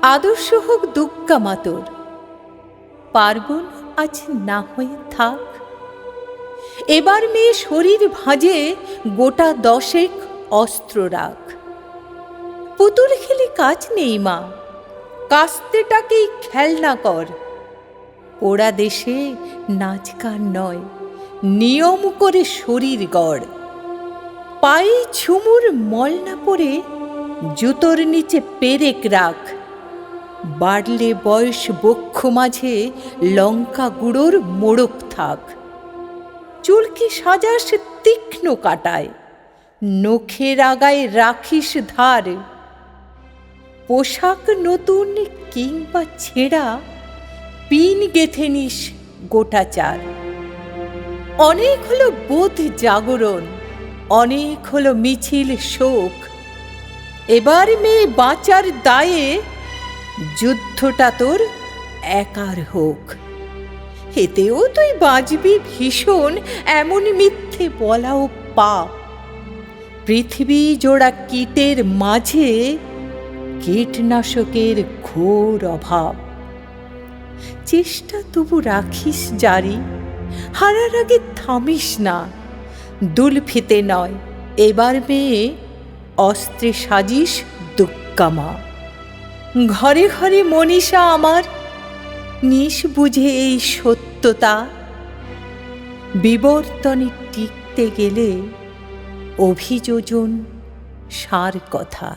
আদর্শ হোক দুগ্গা মাতর, পার্বণ আজ না হয়ে থাক। এবার মেয়ে শরীর ভাঁজে গোটা 10 অস্ত্র রাখ। পুতুল খেলে কাজ নেই মা, কাস্তেটাকেই খেলনা কর। পোড়া দেশে নাচ গান নয়, নিয়ম করে শরীর গড়। পায়ে ঝুমুর মল না পড়ে জুতোর নিচে পেরেক রাখ। বাড়লে বয়স বক্ষ মাঝে লঙ্কা গুঁড়োর মোড়ক থাক। চুলকে সাজাস তীক্ষ্ণ কাটায়, নখের আগায় রাখিস ধার। পোশাক নতুন কিংবা ছেঁড়া, পিন গেঁথে নিস গোটা 4। অনেক হলো বোধ জাগরণ, অনেক হলো মিছিল শোক। এবার মেয়ে বাঁচার দায়ে যুদ্ধটা তোর একার হোক। এতেও তুই বাঁচবি ভীষণ, এমন মিথ্যে বলাও পাপ। পৃথিবী জোড়া কীটের মাঝে কীটনাশকের ঘোর অভাব। চেষ্টা তবু রাখিস জারি, হারার আগে থামিস না। দুলফিতে নয়, এবার মেয়ে অস্ত্রে সাজিস দুগ্গা মা। ঘরে ঘরে মনীষা আমার, নিস বুঝে এই সত্যতা। বিবর্তনে টিকতে গেলে অভিযোজন সার কথা।